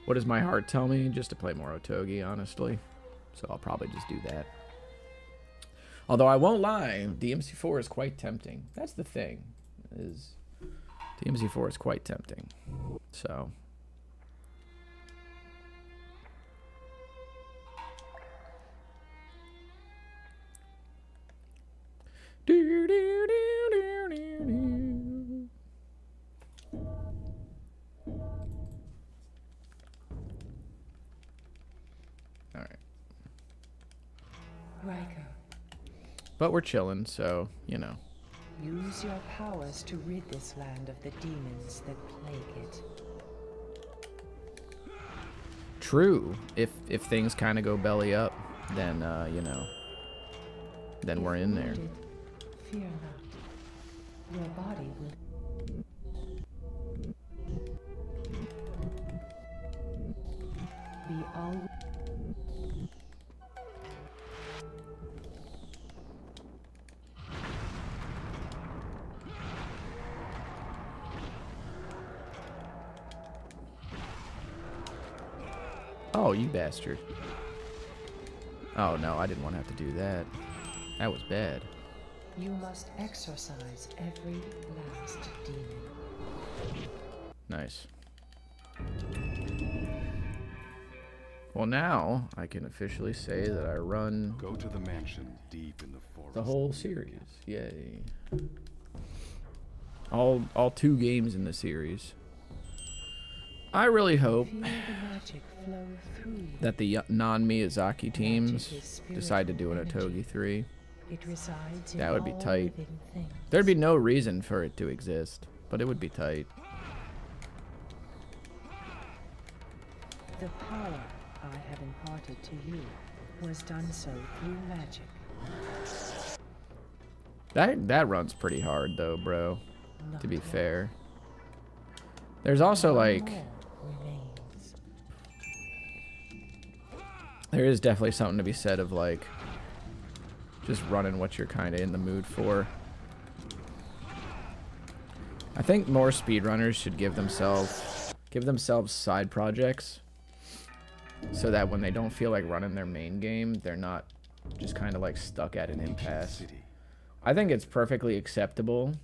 What does my heart tell me? Just to play more Otogi, honestly. So I'll probably just do that. Although I won't lie, DMC4 is quite tempting. That's the thing. Is DMC4 is quite tempting. So but we're chilling, so, you know. Use your powers to rid this land of the demons that plague it. True. If things kind of go belly up, then, you know, then we're in there. Fear not. Your body will... be always... Oh, you bastard. Oh, no, I didn't want to have to do that. That was bad. You must exorcise every last demon. Nice. Well, now I can officially say that I run... Go to the mansion deep in the forest. The whole series. Yay. All 2 games in the series. I really hope that the non-Miyazaki teams decide to do an Otogi 3. That would be tight. There'd be no reason for it to exist, but it would be tight. The power I have imparted to you was done so through magic. That runs pretty hard though, bro. To be fair. There's also like... There is definitely something to be said of like just running what you're kind of in the mood for. I think more speedrunners should give themselves side projects so that when they don't feel like running their main game, they're not just kind of like stuck at an impasse. I think it's perfectly acceptable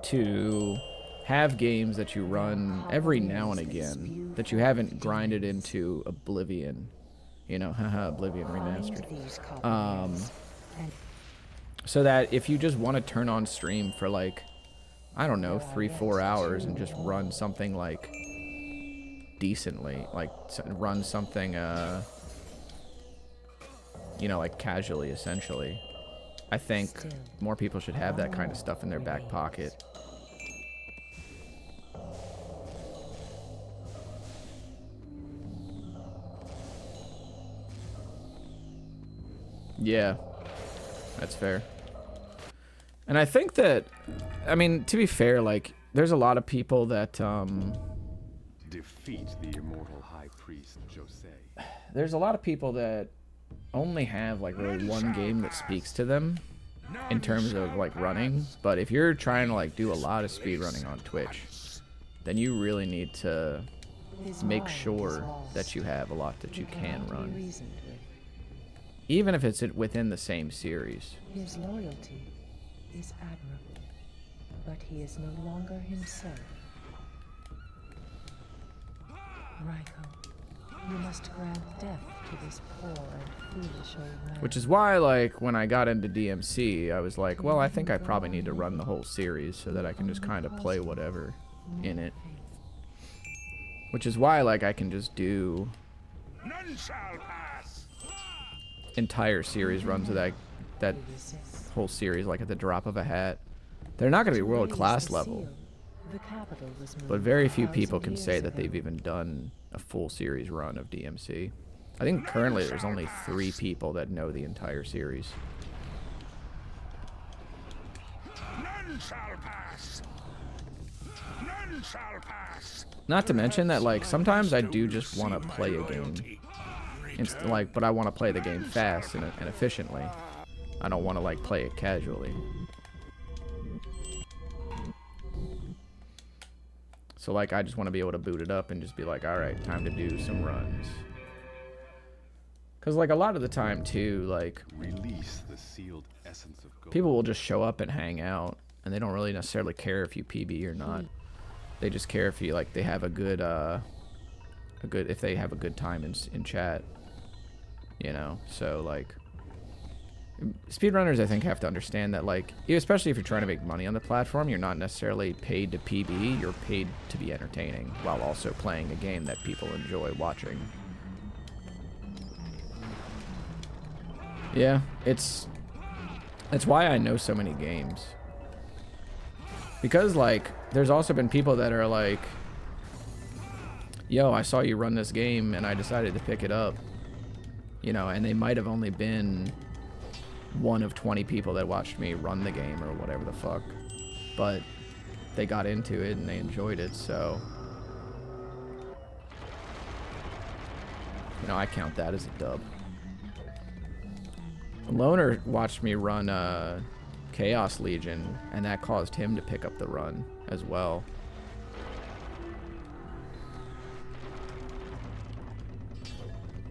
to have games that you run every now and again that you haven't grinded into oblivion. You know, haha, Oblivion remastered. So that if you just want to turn on stream for like, I don't know, 3-4 hours and just run something like decently, like run something, you know, like casually, essentially. I think more people should have that kind of stuff in their back pocket. Yeah, that's fair. And I think that, I mean, to be fair, like, there's a lot of people that, defeat the immortal high priest, Jose. There's a lot of people that only have, like, really one game that speaks to them in terms of, like, running. But if you're trying to, like, do a lot of speedrunning on Twitch, then you really need to make sure that you have a lot that you can run. Even if it's within the same series. His loyalty is admirable, but he is no longer himself. Raiko, you must grant death to this poor and foolish old man. Which is why, like, when I got into DMC, I was like, well, I think I probably need to run the whole series so that I can just kind of play whatever in it. Which is why, like, I can just do entire series runs of that whole series, like, at the drop of a hat. They're not going to be world-class level, but very few people can say that they've even done a full series run of DMC. I think currently there's only 3 people that know the entire series. None shall pass. None shall pass. Not to mention that, like, sometimes I do just want to play a game. Like, but I want to play the game fast and efficiently. I don't want to, like, play it casually. So like I just want to be able to boot it up and just be like, all right, time to do some runs. Because like a lot of the time too, like Release the sealed essence of gold. people will just show up and hang out, and they don't really necessarily care if you PB or not. They just care if you like they have a good if they have a good time in chat, you know. So like speedrunners, I think, have to understand that, like, especially if you're trying to make money on the platform, you're not necessarily paid to PB, you're paid to be entertaining while also playing a game that people enjoy watching. Yeah, that's why I know so many games. Because, like, there's also been people that are like, yo, I saw you run this game and I decided to pick it up. You know, and they might have only been one of 20 people that watched me run the game or whatever the fuck. But they got into it and they enjoyed it, so... You know, I count that as a dub. Loner watched me run Chaos Legion, and that caused him to pick up the run as well.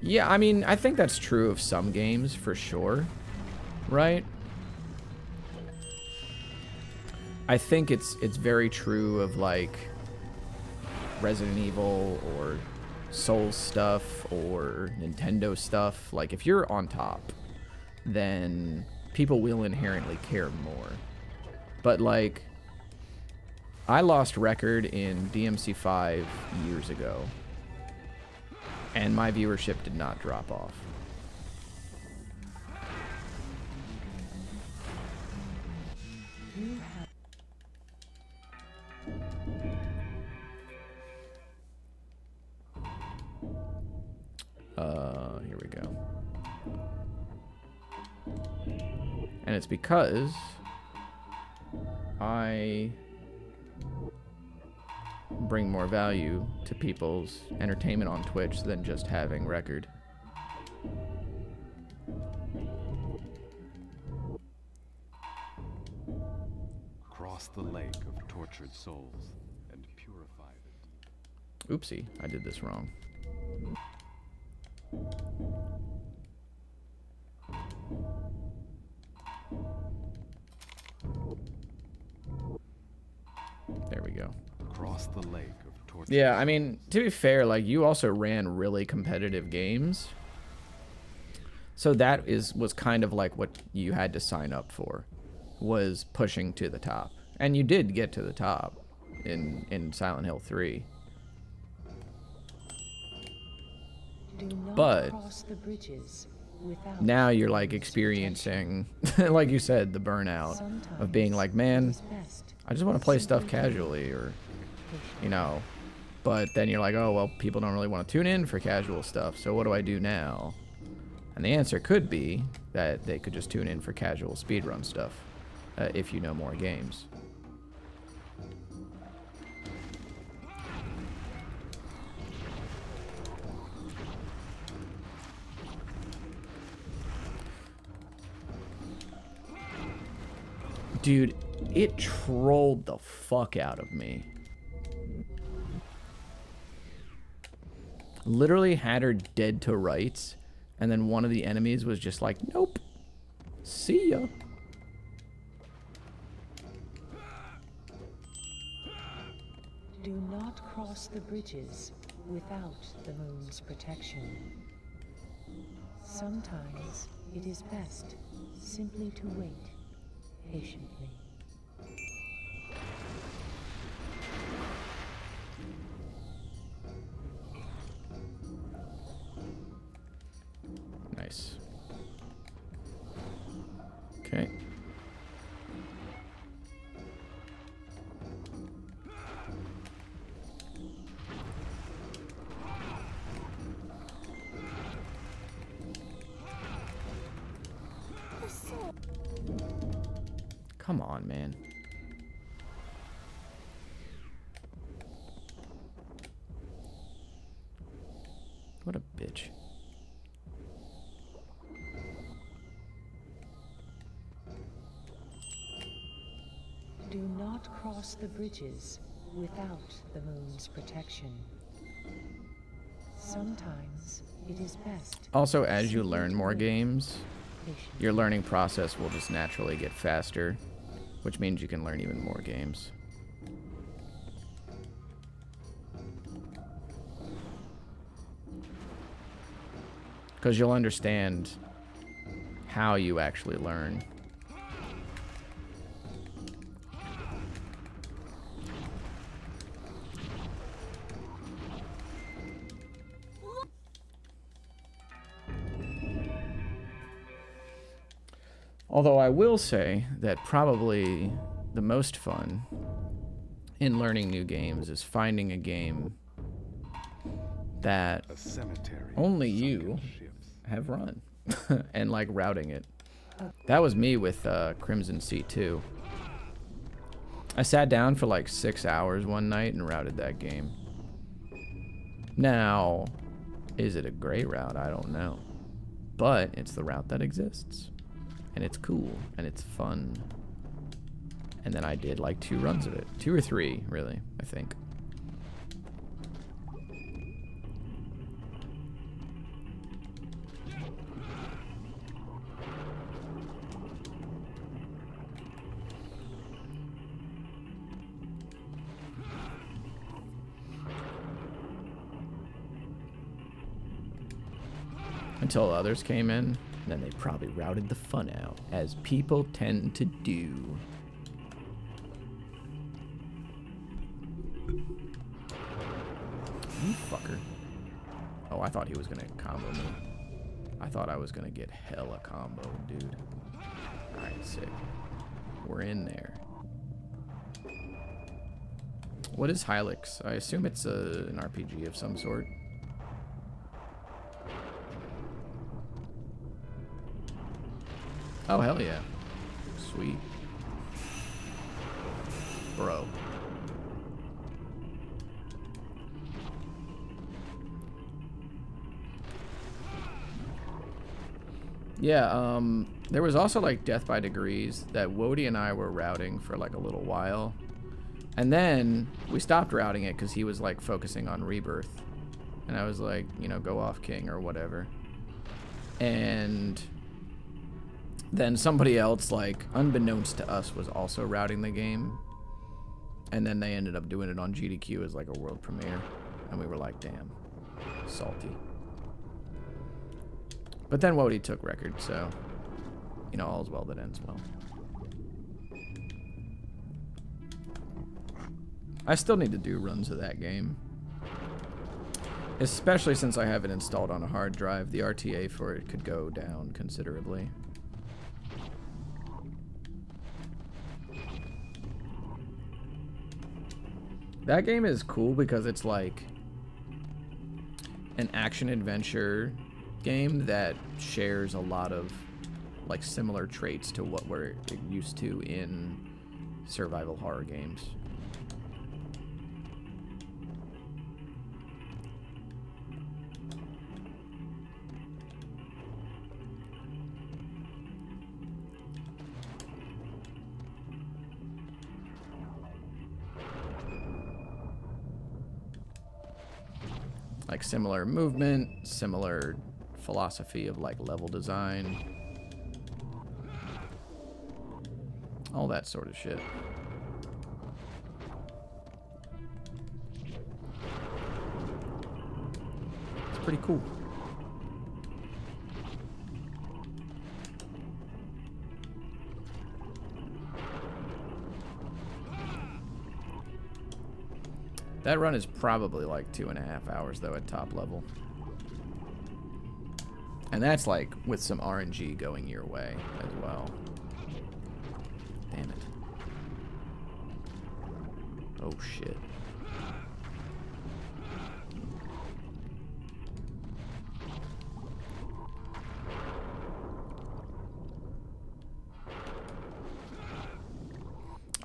Yeah, I mean, I think that's true of some games for sure, right? I think it's very true of like Resident Evil or Souls stuff or Nintendo stuff. Like if you're on top, then people will inherently care more. But like, I lost record in DMC5 years ago, and my viewership did not drop off. Here we go. And it's because I bring more value to people's entertainment on Twitch than just having record. Cross the lake of tortured souls and purify it. Oopsie, I did this wrong. There we go. Cross the lake of tortured. Yeah, I mean, to be fair, like, you also ran really competitive games. So that was kind of like what you had to sign up for, was pushing to the top. And you did get to the top in Silent Hill 3. But now you're like experiencing, like you said, the burnout of being like, man, I just want to play stuff casually, or, you know, but then you're like, oh, well, people don't really want to tune in for casual stuff, so what do I do now? And the answer could be that they could just tune in for casual speedrun stuff, if you know more games. Dude, it trolled the fuck out of me. Literally had her dead to rights, and then one of the enemies was just like, nope, see ya. Do not cross the bridges without the moon's protection. Sometimes it is best simply to wait patiently. Nice. Okay. Come on, man. What a bitch. Do not cross the bridges without the moon's protection. Sometimes it is best. Also, as you learn more games, your learning process will just naturally get faster, which means you can learn even more games. Because you'll understand how you actually learn. Although I will say that probably the most fun in learning new games is finding a game that only you have run and like routing it. That was me with Crimson C2. I sat down for like 6 hours one night and routed that game. Now, is it a great route? I don't know. But it's the route that exists. And it's cool, and it's fun. And then I did like 2 runs of it. 2 or 3, really, I think. Until others came in. And then they probably routed the fun out, as people tend to do. You fucker. Oh, I thought he was gonna combo me. I thought I was gonna get hella combo, dude. Alright, sick. We're in there. What is Hylix? I assume it's an RPG of some sort. Oh, hell yeah. Sweet. Bro. Yeah, there was also like Death by Degrees that Wody and I were routing for like a little while. And then we stopped routing it because he was like focusing on Rebirth. And I was like, you know, go off King or whatever. And then somebody else, like, unbeknownst to us, was also routing the game. And then they ended up doing it on GDQ as, like, a world premiere. And we were like, damn, salty. But then Wody took record, so, you know, all's well that ends well. I still need to do runs of that game. Especially since I have it installed on a hard drive. The RTA for it could go down considerably. That game is cool because it's like an action-adventure game that shares a lot of like similar traits to what we're used to in survival horror games. Like similar movement, similar philosophy of like level design. All that sort of shit. It's pretty cool. That run is probably like 2.5 hours though at top level. And that's like with some RNG going your way as well. Damn it. Oh shit.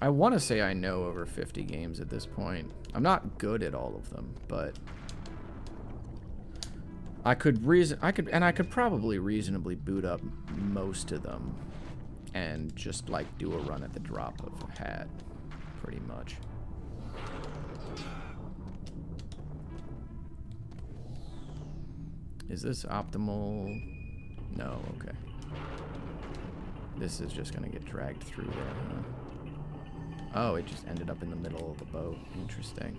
I want to say I know over 50 games at this point. I'm not good at all of them, but I could probably reasonably boot up most of them and just like do a run at the drop of a hat, pretty much. Is this optimal? No, okay. This is just gonna get dragged through there, huh? Oh, it just ended up in the middle of the boat. Interesting.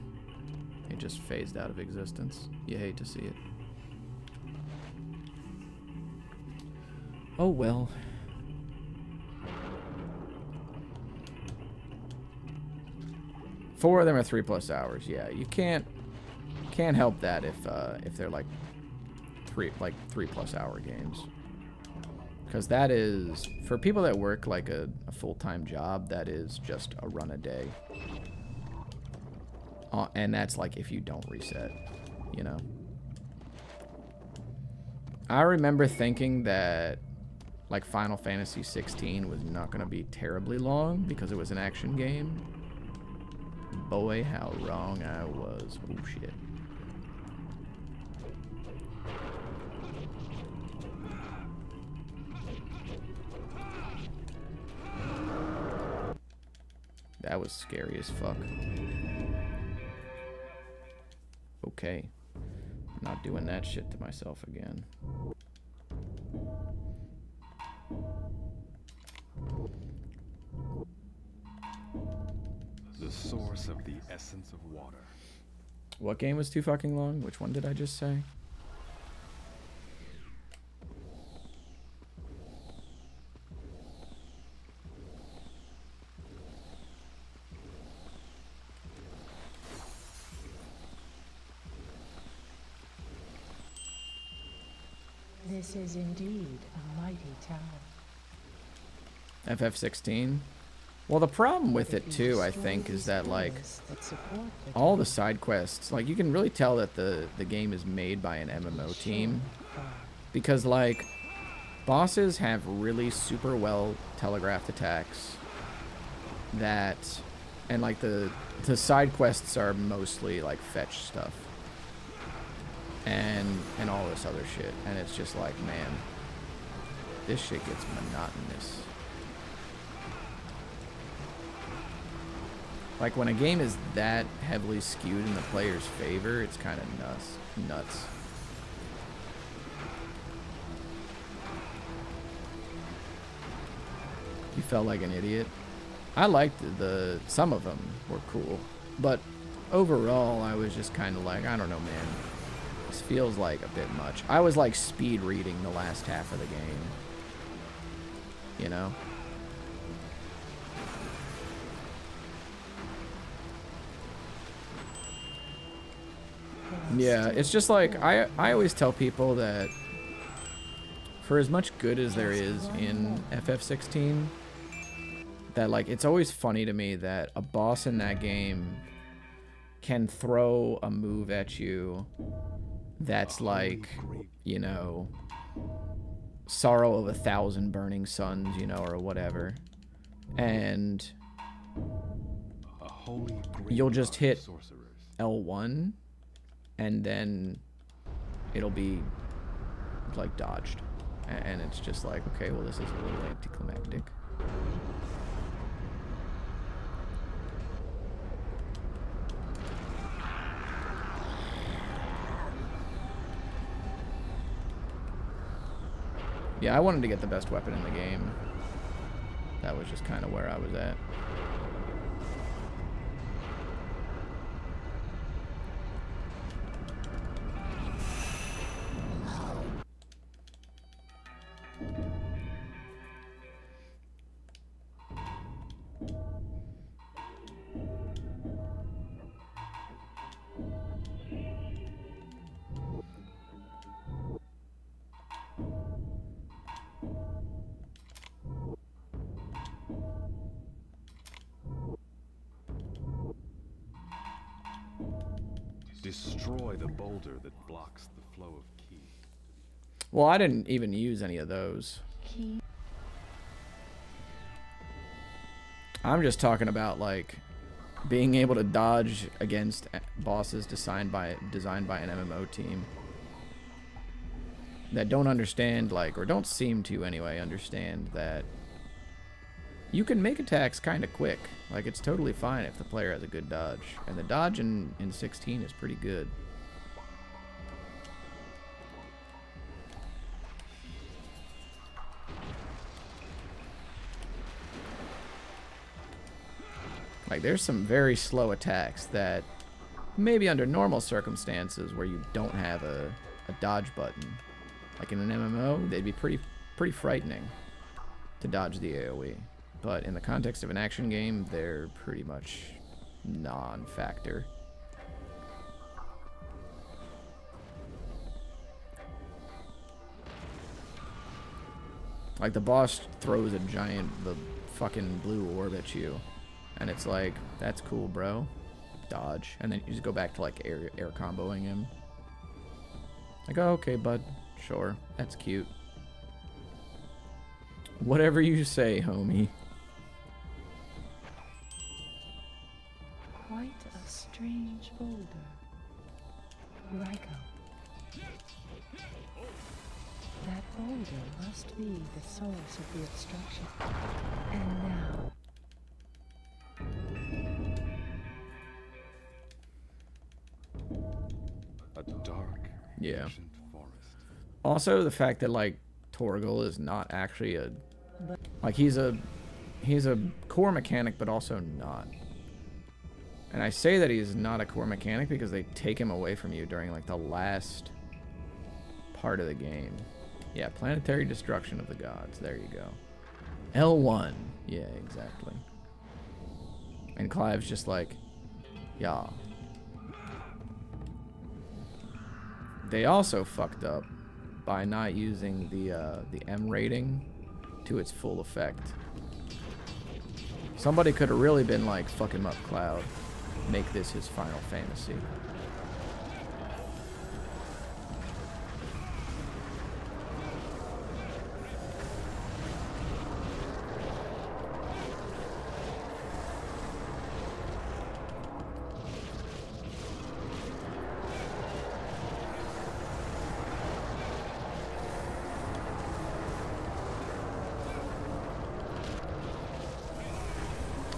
It just phased out of existence. You hate to see it. Oh well. Four of them are 3+ hours. Yeah, you can't help that if they're like 3+ hour games, because that is, for people that work like a full-time job, that is just a run a day. And that's like if you don't reset, you know. I remember thinking that like Final Fantasy 16 was not going to be terribly long because it was an action game. Boy, how wrong I was. Oh shit. That was scary as fuck. Okay. I'm not doing that shit to myself again. The source of the essence of water. What game was too fucking long? Which one did I just say? This is indeed a mighty tower. FF16? Well, the problem with it too, I think, is that like all the side quests, like you can really tell that the game is made by an MMO team, because like bosses have really super well telegraphed attacks that, and like the side quests are mostly like fetch stuff and all this other shit, and it's just like, man, this shit gets monotonous. Like, when a game is that heavily skewed in the player's favor, it's kind of nuts. You felt like an idiot. I liked some of them were cool, but overall, I was just kind of like, I don't know, man. This feels like a bit much. I was like speed reading the last half of the game, you know? Yeah, it's just like, I always tell people that for as much good as there is in FF16, that like, it's always funny to me that a boss in that game can throw a move at you that's like, you know, Sorrow of 1,000 Burning Suns, you know, or whatever. And you'll just hit L1 and then it'll be like dodged. And it's just like, okay, well, this is a little anticlimactic. Yeah, I wanted to get the best weapon in the game. That was just kind of where I was at. Destroy the boulder that blocks the flow of ki. Well, I didn't even use any of those. I'm just talking about like being able to dodge against bosses designed by an MMO team that don't understand, like, or don't seem to anyway understand that You can make attacks kind of quick. Like, it's totally fine if the player has a good dodge. And the dodge in 16 is pretty good. Like, there's some very slow attacks that maybe under normal circumstances where you don't have a dodge button, like in an MMO, they'd be pretty frightening to dodge the AoE. But in the context of an action game, they're pretty much non-factor. Like, the boss throws the fucking blue orb at you, and it's like, that's cool, bro. Dodge. And then you just go back to, like, air comboing him. Like, oh, okay, bud. Sure. That's cute. Whatever you say, homie. Quite a strange boulder. Ryko. That boulder must be the source of the obstruction. And now... A dark, Yeah. ancient forest. Also, the fact that, like, Torgal is not actually a... Like, he's a core mechanic, but also not. And I say that he's not a core mechanic because they take him away from you during, like, the last part of the game. Yeah, planetary destruction of the gods. There you go. L1. Yeah, exactly. And Clive's just like, yeah. They also fucked up by not using the M rating to its full effect. Somebody could have really been like, fuck him up, Cloud. Make this his Final Fantasy.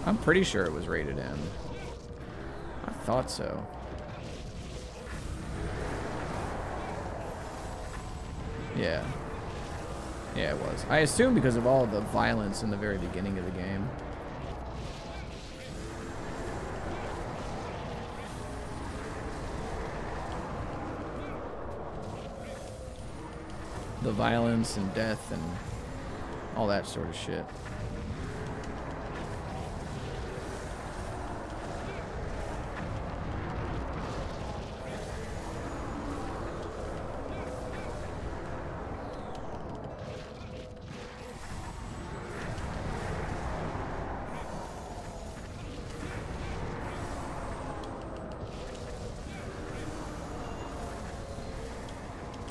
I'm pretty sure it was rated M. I thought so. Yeah. Yeah, it was. I assume because of all the violence in the very beginning of the game. The violence and death and all that sort of shit.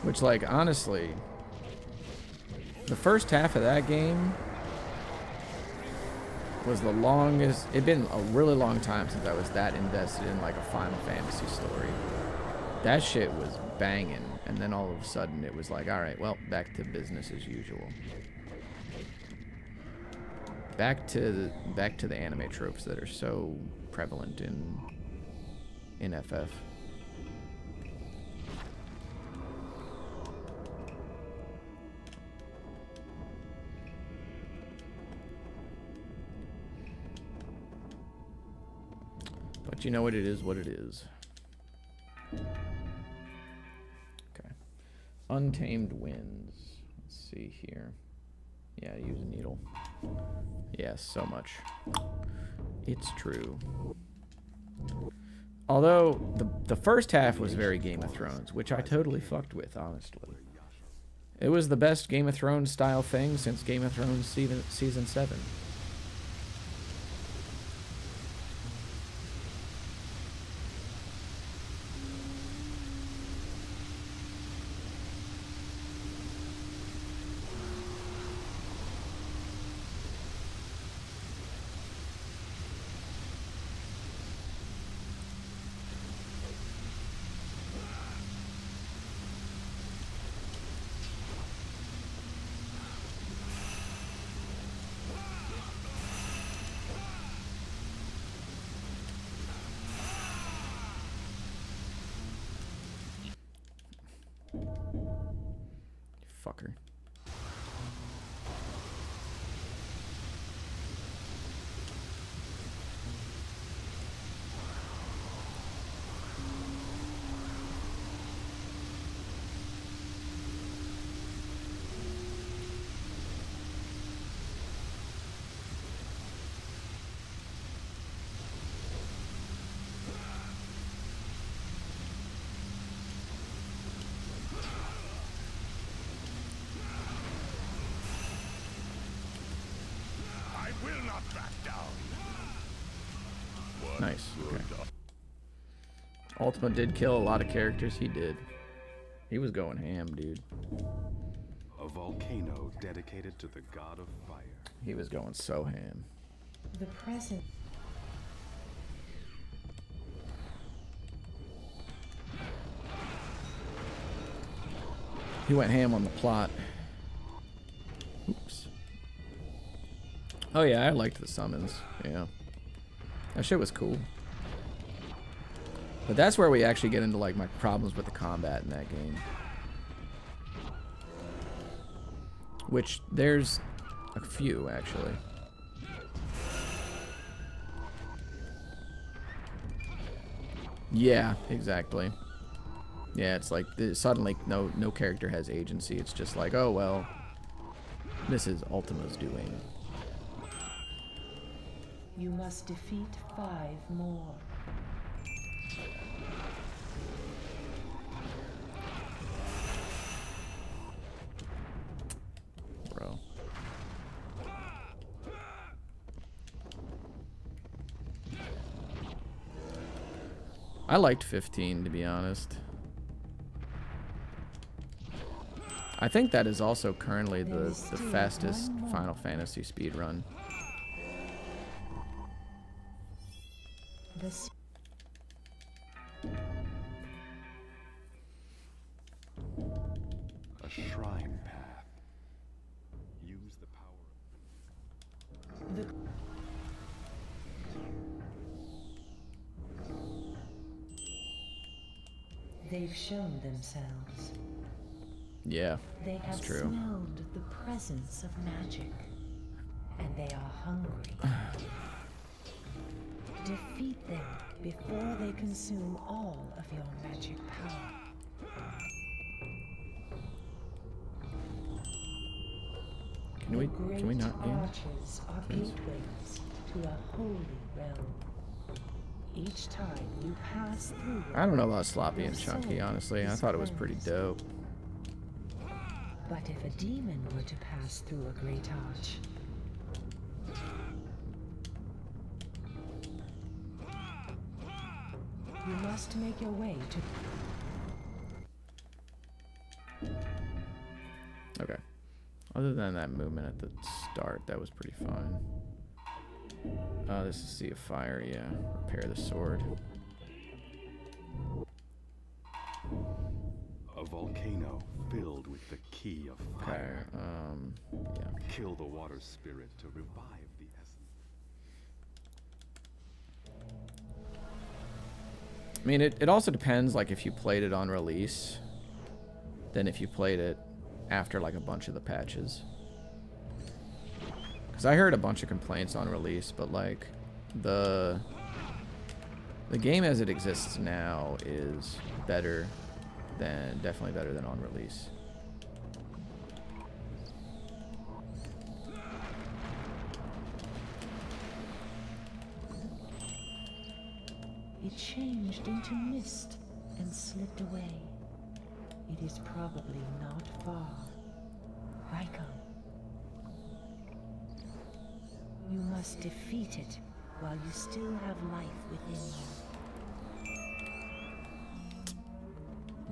Which, like, honestly, the first half of that game was the longest. It'd been a really long time since I was that invested in, like, a Final Fantasy story. That shit was banging, and then all of a sudden it was like, alright, well, back to business as usual. Back to the anime tropes that are so prevalent in FF. But you know what it is, what it is. Okay. Untamed Winds. Let's see here. Yeah, use a needle. Yes, so much. It's true. Although, the first half was very Game of Thrones, which I totally fucked with, honestly. It was the best Game of Thrones style thing since Game of Thrones season 7. fucker. Will not back down. Nice. Okay. Ultima did kill a lot of characters. He did. He was going ham, dude. A volcano dedicated to the god of fire. He was going so ham. The present. He went ham on the plot. Oops. Oh yeah, I liked the summons. Yeah. That shit was cool. But that's where we actually get into like my problems with the combat in that game. Which there's a few actually. Yeah, exactly. Yeah, it's like suddenly no character has agency. It's just like, oh well, this is Ultima's doing. You must defeat 5 more. Bro. I liked 15, to be honest. I think that is also currently the fastest Final Fantasy speedrun. A shrine path. Use the power. They've shown themselves. Yeah, They have that's true. smelled the presence of magic, and they are hungry. Defeat them before they consume all of your magic power. Can we not game? Arches are gateways to a holy realm. Each time you pass through, I don't know about Sloppy and Chunky, honestly. I thought it was pretty dope. but if a demon were to pass through a great arch, you must make your way to. Okay. Other than that movement at the start, that was pretty fine. This is Sea of Fire, yeah. Repair the sword. A volcano filled with the key of Okay, fire. yeah. Kill the water spirit to revive the essence. I mean, it also depends, like, if you played it on release, than if you played it after, like, a bunch of the patches. Because I heard a bunch of complaints on release, but, like, the game as it exists now is better than, definitely better than on release. It changed into mist and slipped away. It is probably not far. Raiko. You must defeat it while you still have life within you.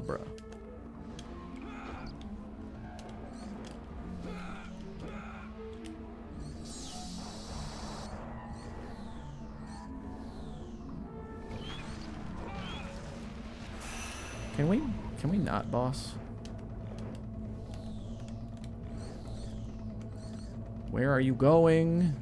Bruh. Can we not, boss? Where are you going?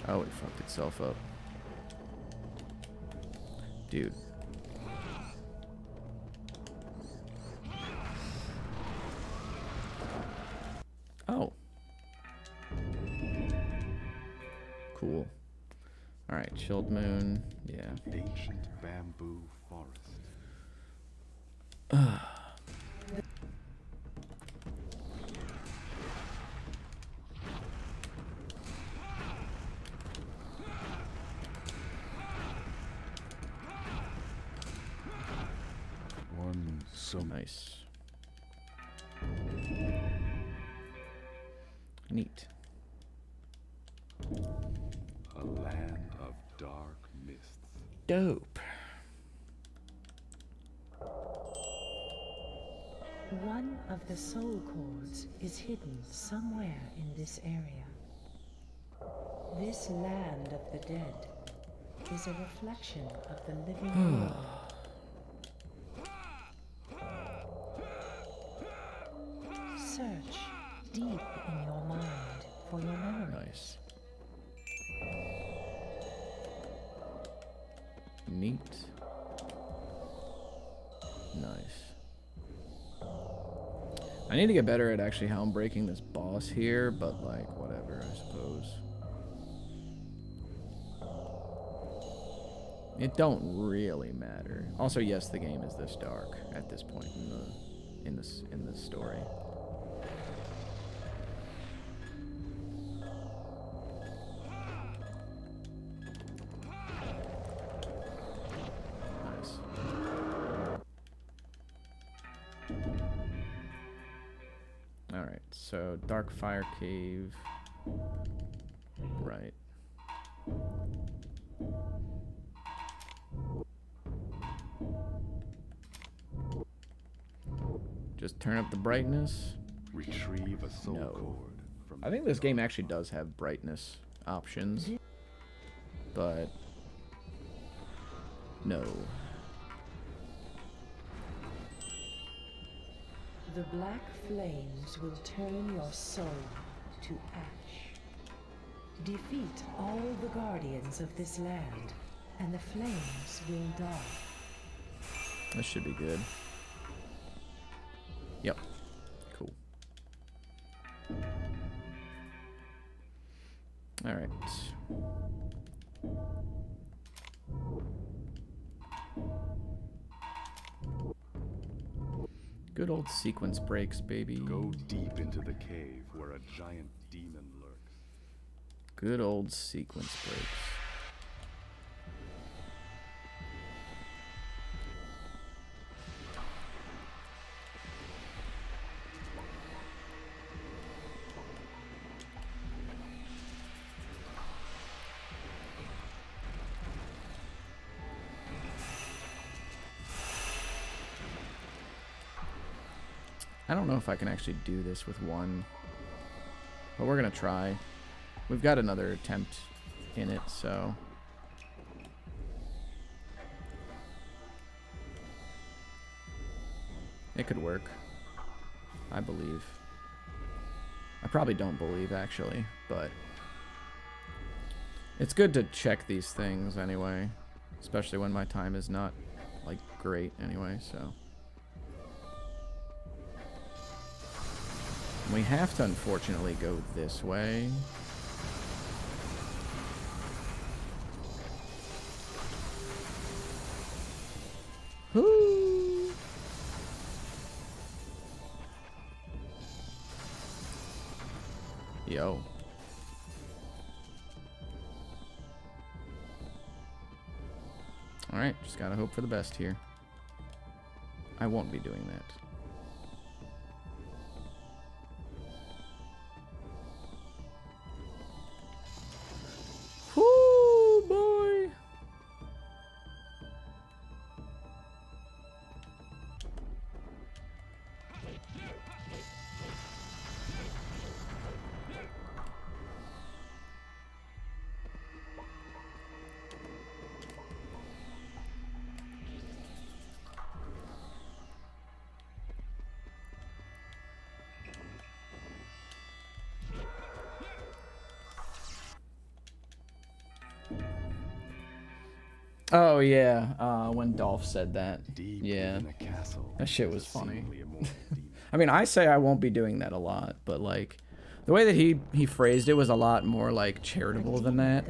Oh, it fucked itself up. Dude. Oh. Cool. Alright, chilled moon. Yeah. Ancient bamboo forest. One so Nice. Neat. a land of dark mists. Dope. One of the soul cords is hidden somewhere in this area. This land of the dead is a reflection of the living world. Search deep in your mind for your memories. Nice. Neat. Nice. I need to get better at actually how I'm breaking this boss here, but like, whatever, I suppose. It don't really matter. Also, yes, the game is this dark at this point in the story. Nice. All right, so dark fire cave. Right. Just turn up the brightness. Retrieve a soul No. cord from I think this game actually does have brightness options, but no. The black flames will turn your soul to ash. Defeat all the guardians of this land, and the flames will die. This should be good. Yep. Cool. All right. Good old sequence breaks, baby. Go deep into the cave where a giant demon lurks. Good old sequence breaks. I don't know if I can actually do this with one, but we're gonna try. We've got another attempt in it, so. It could work. I believe. I probably don't believe, actually, but it's good to check these things anyway, especially when my time is not, like, great anyway, so. We have to, unfortunately, go this way. Whoo! Yo. Alright, just gotta hope for the best here. I won't be doing that. Whoo, boy! Oh yeah, when Dolph said that. Deep Yeah, within a castle, that shit was funny. seemingly immortal demon. I mean, I say I won't be doing that a lot, but like, the way that he phrased it was a lot more like charitable than that.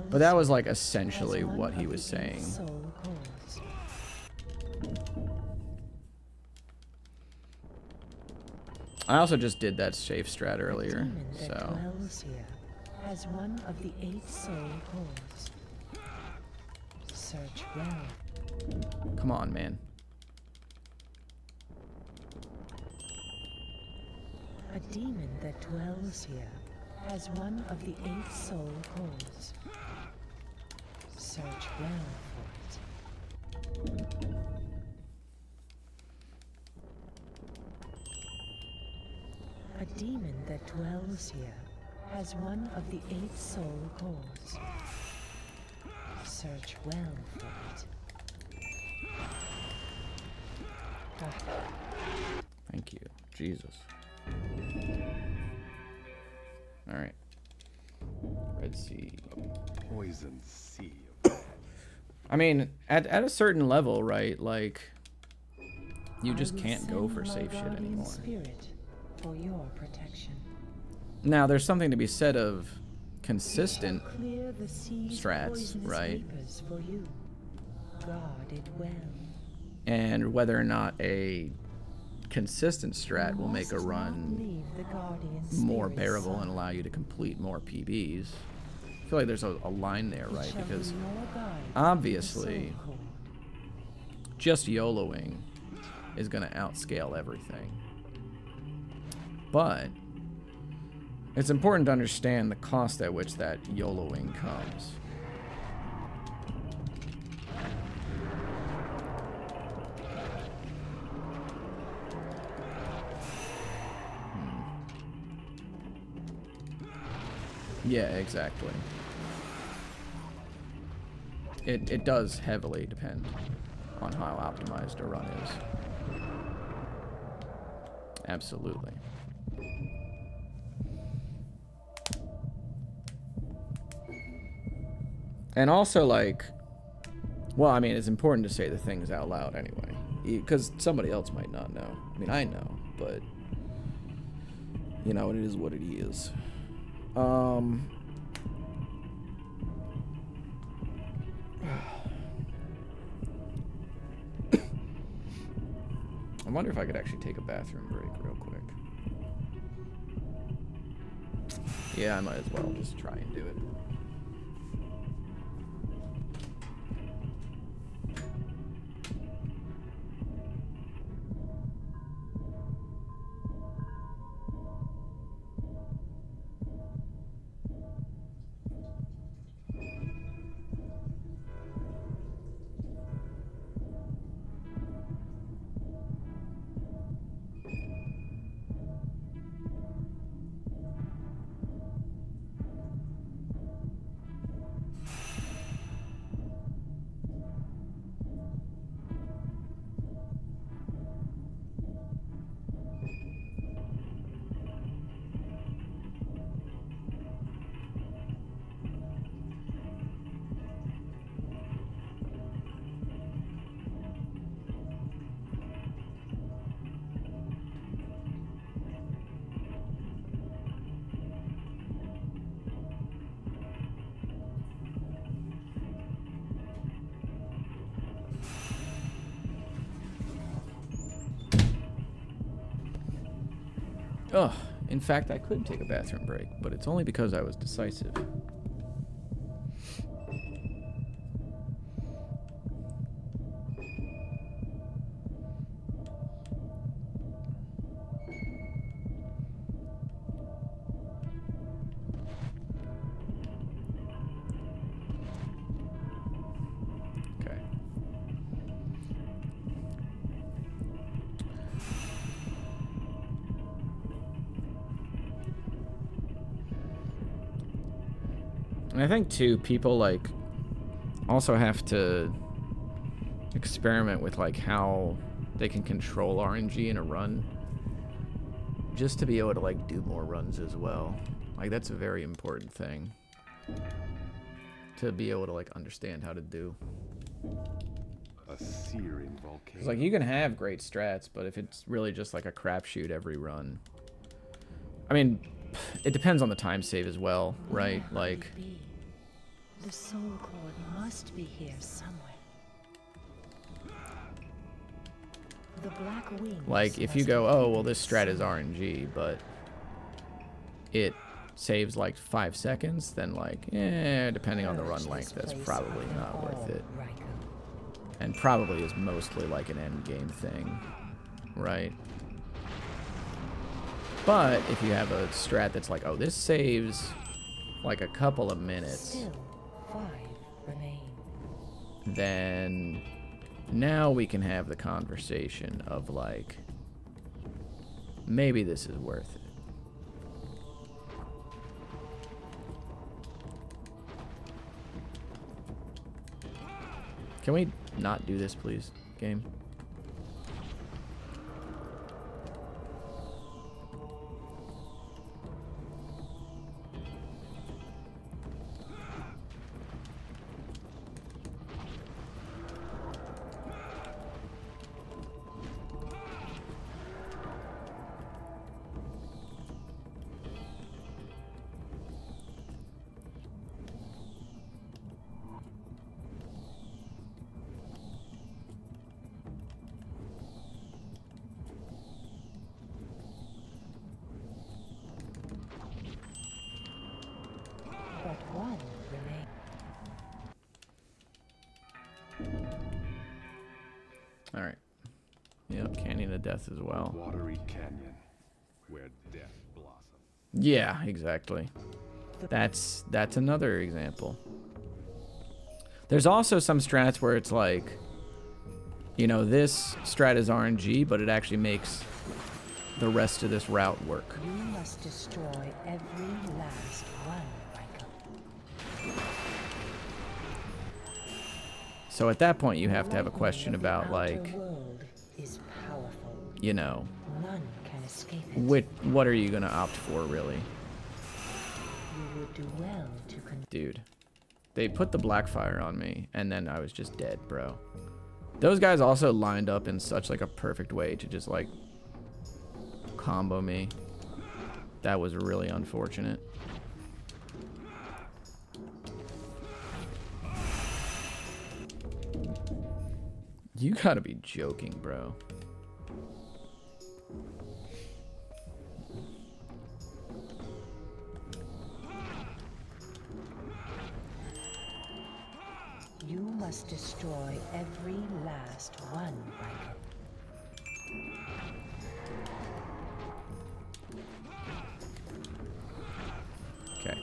But that was like essentially what he was saying. I also just did that safe strat earlier, so. Has one of the 8 soul cores. Search well. Come on, man. A demon that dwells here has one of the 8 soul cores. Search well for it. A demon that dwells here has one of the 8 soul cores. Search well for it. Thank you, Jesus. All right. Red Sea. Poisoned sea. I mean, at a certain level, right? Like, you just can't go for safe shit anymore. Spirit for your protection. Now, there's something to be said of consistent Clear the sea's strats, poisonous right? vapors for you. Guard it well. And whether or not a consistent strat will make a Must not run leave the guardian more spirit's bearable side. and allow you to complete more PBs. I feel like there's a line there, It right? shall be Because your guide to the obviously, soul cord. just YOLOing is going to outscale everything. But it's important to understand the cost at which that YOLOing comes. Yeah, exactly. It does heavily depend on how optimized a run is. Absolutely. And also, like, well, I mean, it's important to say the things out loud anyway, because somebody else might not know. I mean, I know, but you know, it is what it is. I wonder if I could actually take a bathroom break real quick. Yeah, I might as well just try and do it. Ugh, in fact, I could take a bathroom break, but it's only because I was decisive. Okay. And I think too, people like also have to experiment with like how they can control RNG in a run, just to be able to like do more runs as well. Like that's a very important thing to be able to like understand how to do. A searing volcano. It's like you can have great strats, but if it's really just like a crapshoot every run, I mean, it depends on the time save as well, right? Like, the soul cord must be here somewhere. The black wings. like if you go, oh well, this strat is RNG, but it saves like 5 seconds, then like, depending on the run length, that's probably not worth it. And probably is mostly like an end game thing, right? But if you have a strat that's like, oh, this saves like a couple of minutes, Still 5 remain. then now we can have the conversation of like, maybe this is worth it. Can we not do this, please, game? But one remains. All right. Yep, Canyon of Death as well. Watery canyon where death blossoms. Yeah, exactly. That's another example. There's also some strats where it's like, you know, this strat is RNG, but it actually makes the rest of this route work. You must destroy every last one, Riker. So at that point, you have to have a question about, like, The world is powerful. you know, None can escape it. what are you going to opt for, really? You would do well to Dude, they put the Blackfire on me, and then I was just dead, bro. Those guys also lined up in such, like, a perfect way to just, like, combo me. That was really unfortunate. You gotta be joking, bro. You must destroy every last one, Riker. Okay.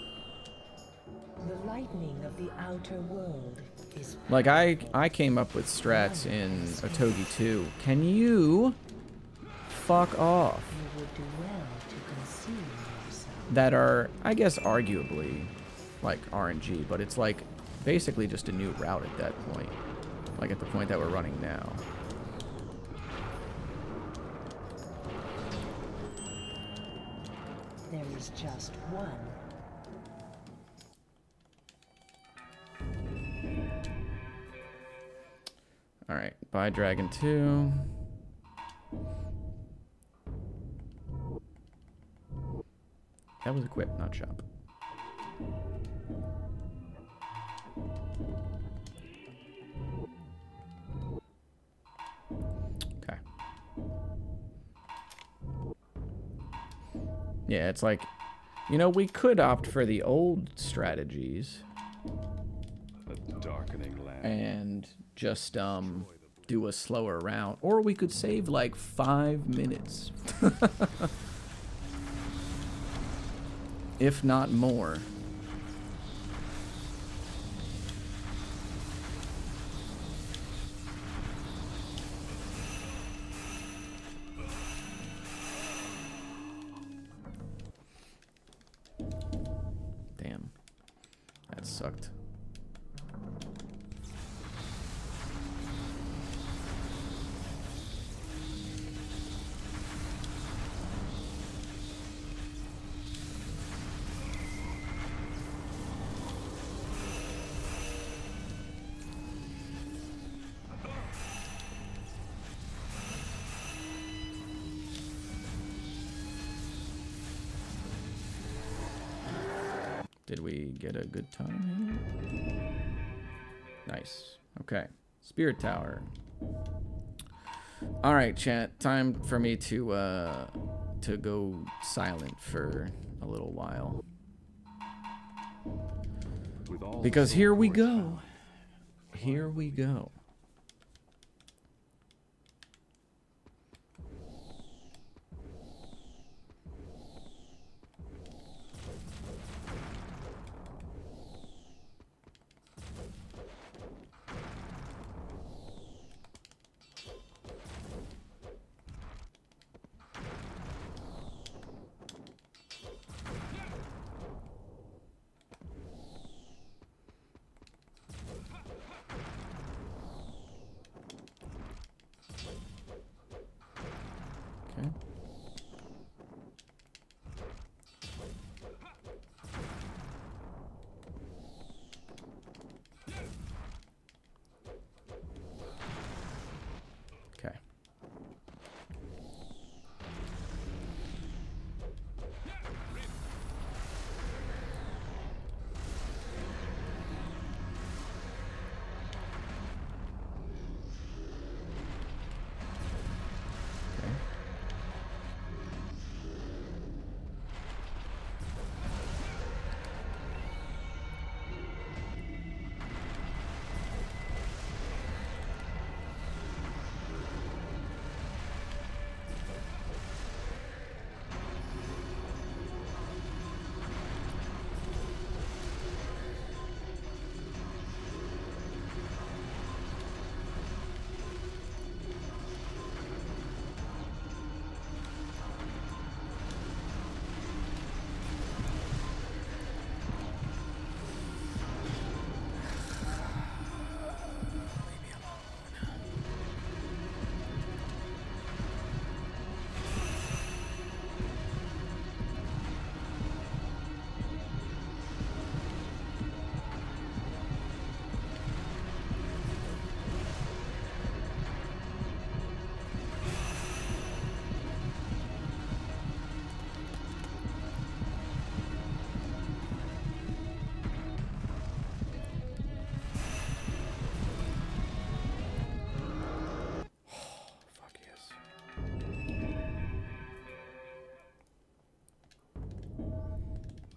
The lightning of the outer world is Like, I came up with strats in Otogi 2. Can you fuck off? You would do well to conceal yourself. That are, I guess, arguably, like, RNG, but it's, like, basically just a new route at that point. Like, at the point that we're running now. There is just one. Alright, buy Dragon 2. That was equip, not shop. Okay. Yeah, it's like, you know, we could opt for the old strategies A darkening land. and just do a slower route, or we could save like 5 minutes. If not more. Damn. That sucked. Did we get a good time here? Nice. Okay. Spirit Tower. All right, chat. Time for me to go silent for a little while. Because here we go. Here we go.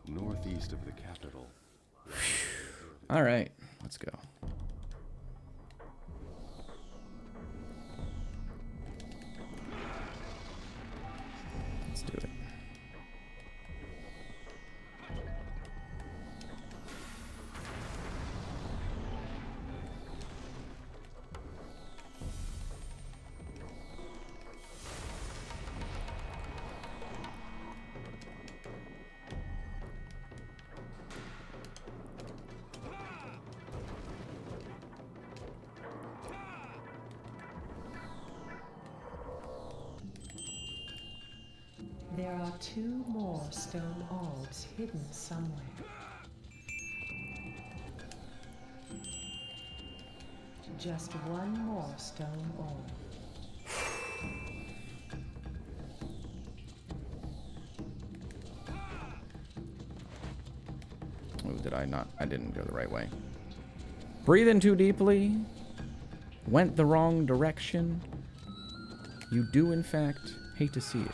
Northeast of the capital. All right, let's go. Let's do it. There are 2 more stone orbs hidden somewhere. Just 1 more stone orb. Oh, did I not? I didn't go the right way. Breathe in too deeply. Went the wrong direction. You do, in fact, hate to see it.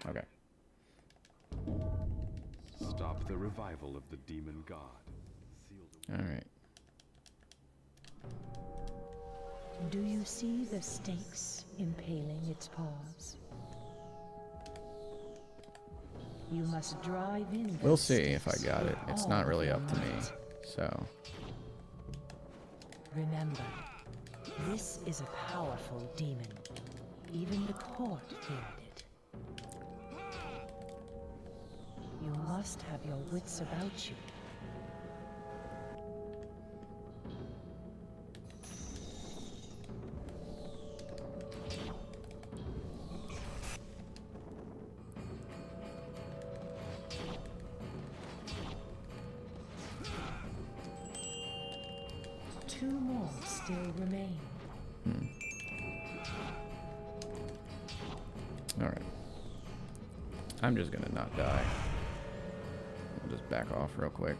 Okay. Stop the revival of the demon god. All right. Do you see the stakes impaling its paws? You must drive in. We'll see if I got it. It's not really up to me, so. Remember, this is a powerful demon. Even the court feared it. You must have your wits about you. Two more still remain. Alright. I'm just gonna not die. I'll just back off real quick.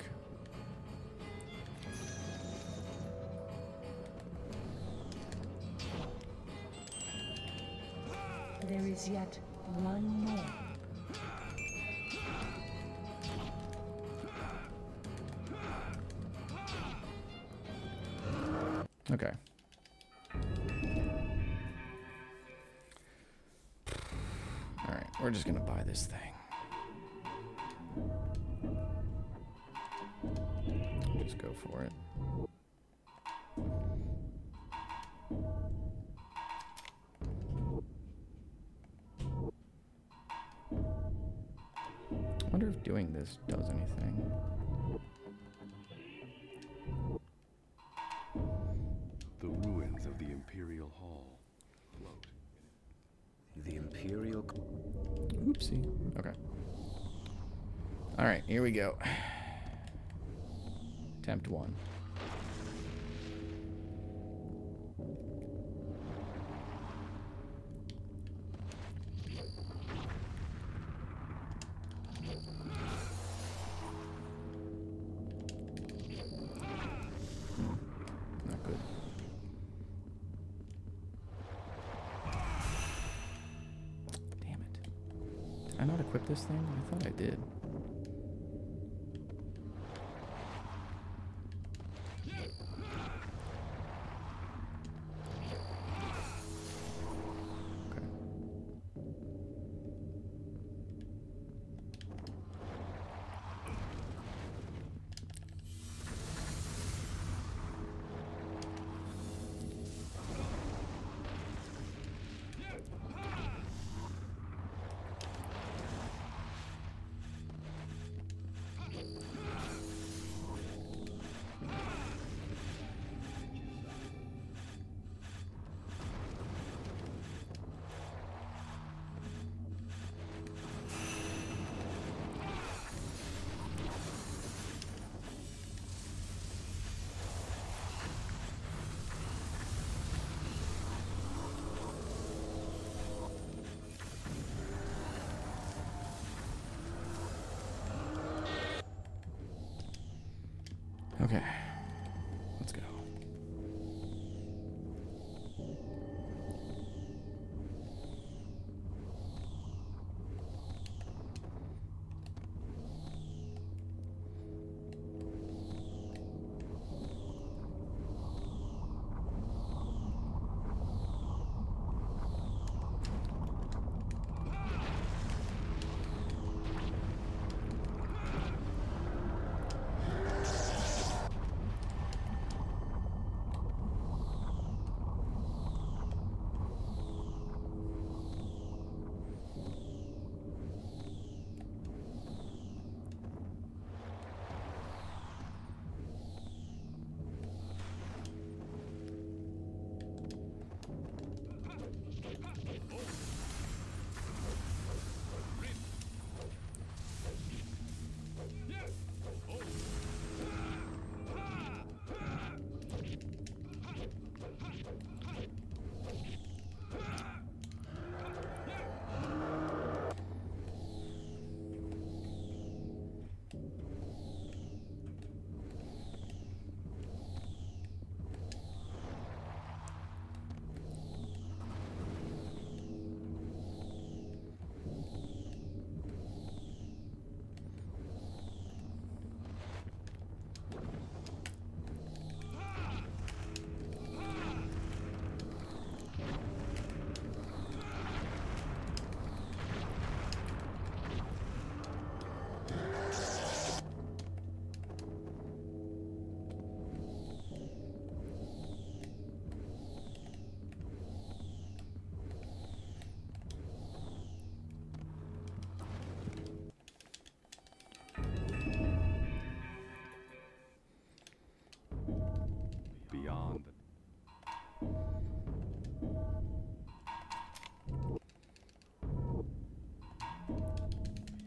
There is yet one more. Okay. Alright, we're just gonna buy this thing. Just go for it. I wonder if doing this does anything. The ruins of the Imperial Hall float. The Imperial... Oopsie. Okay. Alright, here we go. Attempt 1. Not good. Damn it. Did I not equip this thing? I thought I did. Okay. Okay, let's go.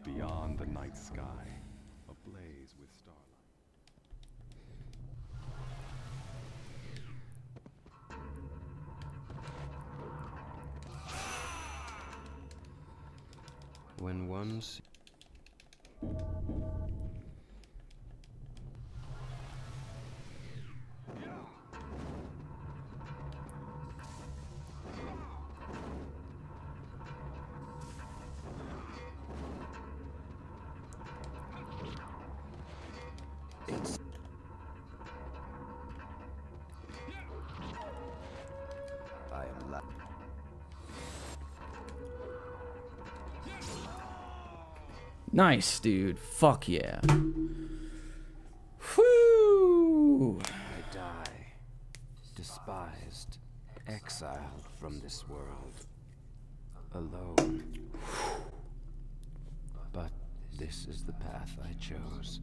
Beyond the night sky, ablaze with starlight. When one's I am la Nice, dude. Fuck yeah. Whoo! I die, despised, exiled from this world, alone. But this is the path I chose.